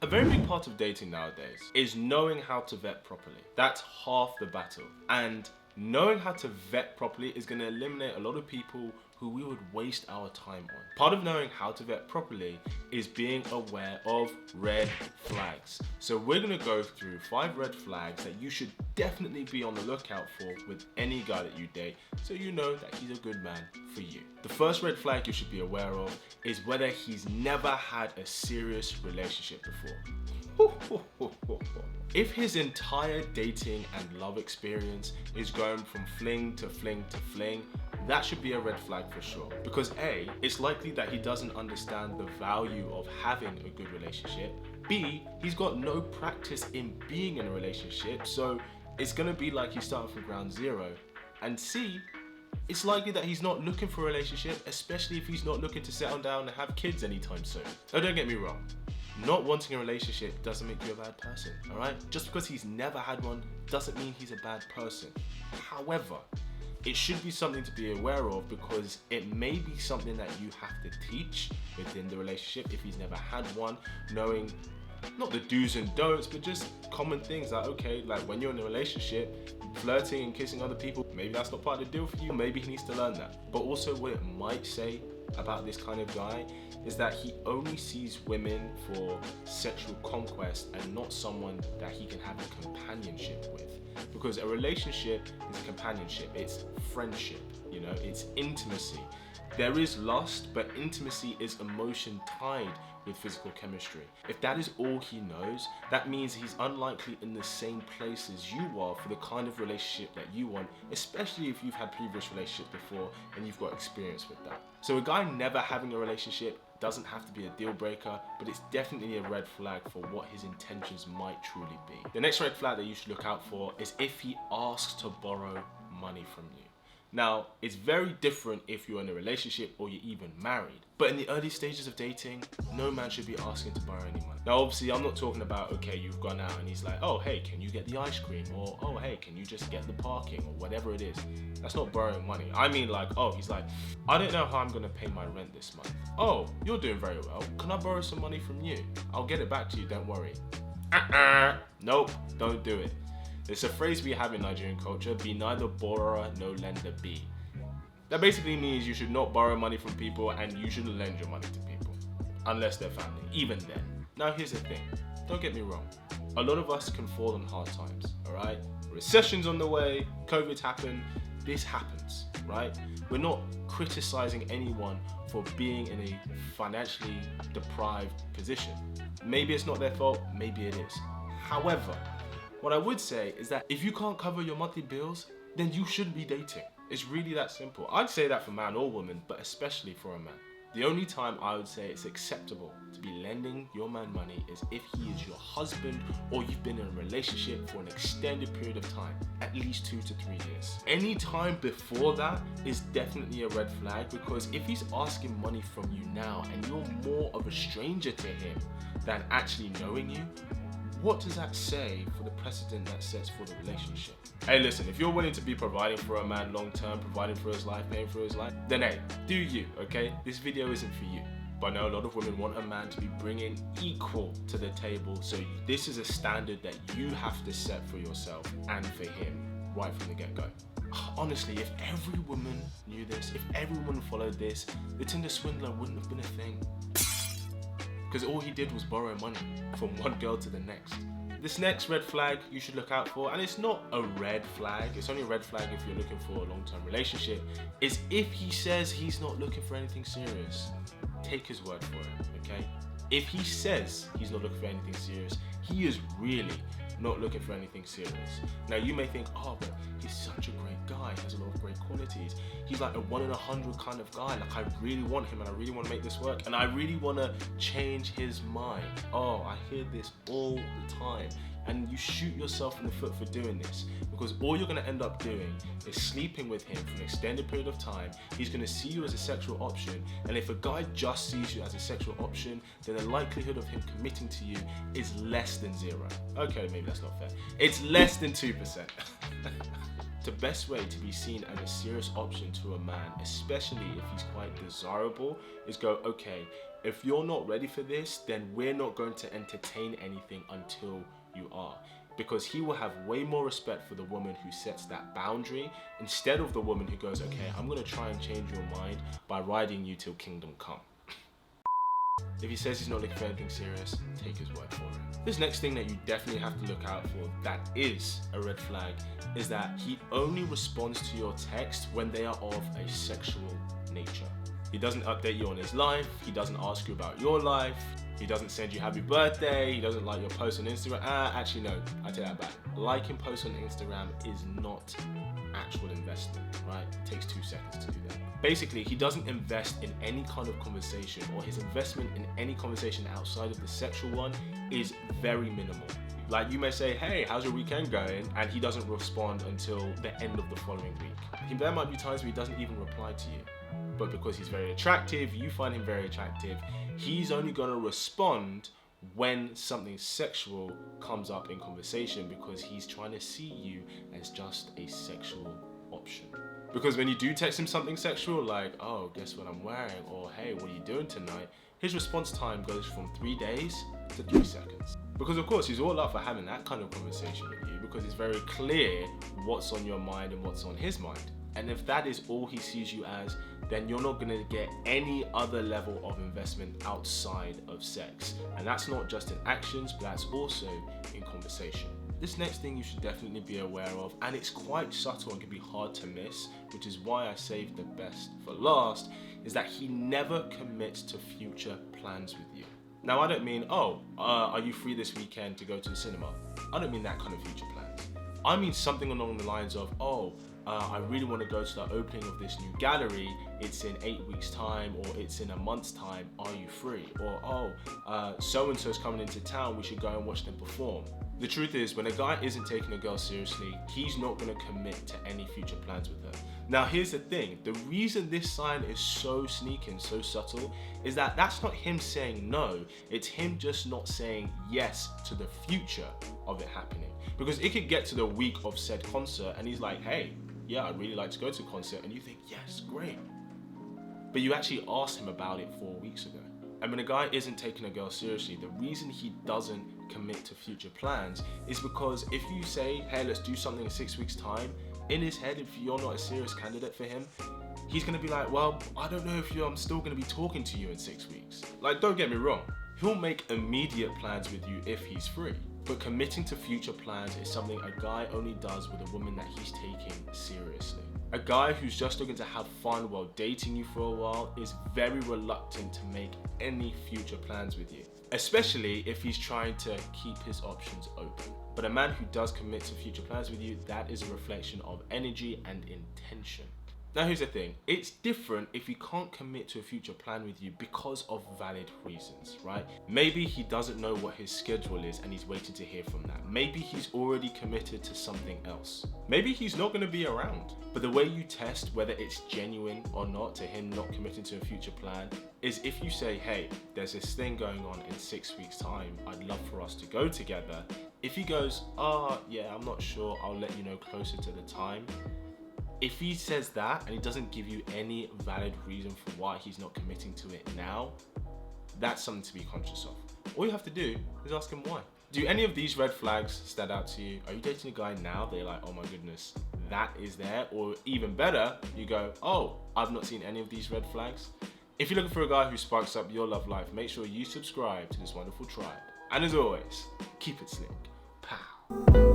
A very big part of dating nowadays is knowing how to vet properly. That's half the battle. And knowing how to vet properly is going to eliminate a lot of people who we would waste our time on. Part of knowing how to vet properly is being aware of red flags. So we're going to go through 5 red flags that you should definitely be on the lookout for with any guy that you date, so you know that he's a good man for you. The first red flag you should be aware of is whether he's never had a serious relationship before. If his entire dating and love experience is going from fling to fling to fling, that should be a red flag for sure. Because A, it's likely that he doesn't understand the value of having a good relationship. B, he's got no practice in being in a relationship, so it's gonna be like he's starting from ground zero. And C, it's likely that he's not looking for a relationship, especially if he's not looking to settle down and have kids anytime soon. Now don't get me wrong, not wanting a relationship doesn't make you a bad person, alright? Just because he's never had one doesn't mean he's a bad person. However, it should be something to be aware of because it may be something that you have to teach within the relationship if he's never had one, knowing not the do's and don'ts, but just common things like, okay, like when you're in a relationship, flirting and kissing other people, maybe that's not part of the deal for you, maybe he needs to learn that. But also what it might say about this kind of guy is that he only sees women for sexual conquest and not someone that he can have a companionship with. Because a relationship is a companionship, it's friendship, you know, it's intimacy. There is lust, but intimacy is emotion tied with physical chemistry. If that is all he knows, that means he's unlikely in the same place as you are for the kind of relationship that you want, especially if you've had previous relationships before and you've got experience with that. So a guy never having a relationship doesn't have to be a deal breaker, but it's definitely a red flag for what his intentions might truly be. The next red flag that you should look out for is if he asks to borrow money from you. Now, it's very different if you're in a relationship or you're even married. But in the early stages of dating, no man should be asking to borrow any money. Now, obviously, I'm not talking about, okay, you've gone out and he's like, oh, hey, can you get the ice cream? Or, oh, hey, can you just get the parking? Or whatever it is. That's not borrowing money. I mean, like, oh, he's like, I don't know how I'm gonna pay my rent this month. Oh, you're doing very well. Can I borrow some money from you? I'll get it back to you, don't worry. Nope, don't do it. It's a phrase we have in Nigerian culture, be neither borrower, no lender be. That basically means you should not borrow money from people and you shouldn't lend your money to people. Unless they're family, even then. Now here's the thing, don't get me wrong. A lot of us can fall on hard times, alright? Recession's on the way, COVID's happened, this happens, right? We're not criticizing anyone for being in a financially deprived position. Maybe it's not their fault, maybe it is. However, what I would say is that if you can't cover your monthly bills, then you shouldn't be dating. It's really that simple. I'd say that for man or woman, but especially for a man. The only time I would say it's acceptable to be lending your man money is if he is your husband or you've been in a relationship for an extended period of time, at least 2 to 3 years. Any time before that is definitely a red flag, because if he's asking money from you now and you're more of a stranger to him than actually knowing you, what does that say for the precedent that sets for the relationship? Hey, listen, if you're willing to be providing for a man long term, providing for his life, paying for his life, then hey, do you, okay? This video isn't for you. But I know a lot of women want a man to be bringing equal to the table, so this is a standard that you have to set for yourself and for him right from the get-go. Honestly, if every woman knew this, if every woman followed this, the Tinder swindler wouldn't have been a thing. Because all he did was borrow money from one girl to the next. This next red flag you should look out for, and it's not a red flag, it's only a red flag if you're looking for a long-term relationship, is if he says he's not looking for anything serious. Take his word for it, okay? If he says he's not looking for anything serious, he is really not looking for anything serious. Now you may think, oh, but he's such a great guy, he has a lot of great qualities. He's like a 1 in 100 kind of guy. Like, I really want him and I really want to make this work and I really want to change his mind. Oh, I hear this all the time. And you shoot yourself in the foot for doing this, because all you're going to end up doing is sleeping with him for an extended period of time. He's going to see you as a sexual option, and if a guy just sees you as a sexual option, then the likelihood of him committing to you is less than 0. Okay, maybe that's not fair. It's less than 2%. The best way to be seen as a serious option to a man, especially if he's quite desirable, is go, okay, if you're not ready for this, then we're not going to entertain anything until you are. Because he will have way more respect for the woman who sets that boundary instead of the woman who goes, okay, I'm gonna try and change your mind by riding you till kingdom come. If he says he's not looking for anything serious, take his word for it. This next thing that you definitely have to look out for that is a red flag is that he only responds to your text when they are of a sexual nature. He doesn't update you on his life, he doesn't ask you about your life, he doesn't send you happy birthday, he doesn't like your post on Instagram. Actually no, I take that back. Liking posts on Instagram is not actual investment, right? It takes 2 seconds to do that. Basically, he doesn't invest in any kind of conversation, or his investment in any conversation outside of the sexual one is very minimal. Like, you may say, hey, how's your weekend going? And he doesn't respond until the end of the following week. There might be times where he doesn't even reply to you. But because he's very attractive, you find him very attractive, he's only gonna respond when something sexual comes up in conversation, because he's trying to see you as just a sexual option. Because when you do text him something sexual, like, oh, guess what I'm wearing? Or, hey, what are you doing tonight? His response time goes from 3 days to 3 seconds. Because of course, he's all up for having that kind of conversation with you, because it's very clear what's on your mind and what's on his mind. And if that is all he sees you as, then you're not gonna get any other level of investment outside of sex. And that's not just in actions, but that's also in conversation. This next thing you should definitely be aware of, and it's quite subtle and can be hard to miss, which is why I saved the best for last, is that he never commits to future plans with you. Now, I don't mean, are you free this weekend to go to the cinema? I don't mean that kind of future plans. I mean something along the lines of, I really want to go to the opening of this new gallery, it's in 8 weeks time, or it's in a month's time, are you free? Or, so-and-so's coming into town, we should go and watch them perform. The truth is, when a guy isn't taking a girl seriously, he's not going to commit to any future plans with her. Now, here's the thing. The reason this sign is so sneaky and so subtle is that that's not him saying no. It's him just not saying yes to the future of it happening. Because it could get to the week of said concert and he's like, hey, yeah, I'd really like to go to a concert. And you think, yes, great. But you actually asked him about it 4 weeks ago. And when a guy isn't taking a girl seriously, the reason he doesn't commit to future plans is because if you say, hey, let's do something in 6 weeks time, in his head, if you're not a serious candidate for him, he's gonna be like, well, I don't know if I'm still gonna be talking to you in 6 weeks. Like, don't get me wrong, he'll make immediate plans with you if he's free. But committing to future plans is something a guy only does with a woman that he's taking seriously. A guy who's just looking to have fun while dating you for a while is very reluctant to make any future plans with you, especially if he's trying to keep his options open. But a man who does commit to future plans with you, that is a reflection of energy and intention. Now here's the thing, it's different if he can't commit to a future plan with you because of valid reasons, right? Maybe he doesn't know what his schedule is and he's waiting to hear from that. Maybe he's already committed to something else. Maybe he's not gonna be around. But the way you test whether it's genuine or not to him not committing to a future plan is if you say, hey, there's this thing going on in 6 weeks time, I'd love for us to go together. If he goes, yeah, I'm not sure, I'll let you know closer to the time. If he says that and he doesn't give you any valid reason for why he's not committing to it now, that's something to be conscious of. All you have to do is ask him why. Do any of these red flags stand out to you? Are you dating a guy now that you're like, oh my goodness, that is there? Or even better, you go, oh, I've not seen any of these red flags. If you're looking for a guy who sparks up your love life, make sure you subscribe to this wonderful tribe. And as always, keep it slick. Pow.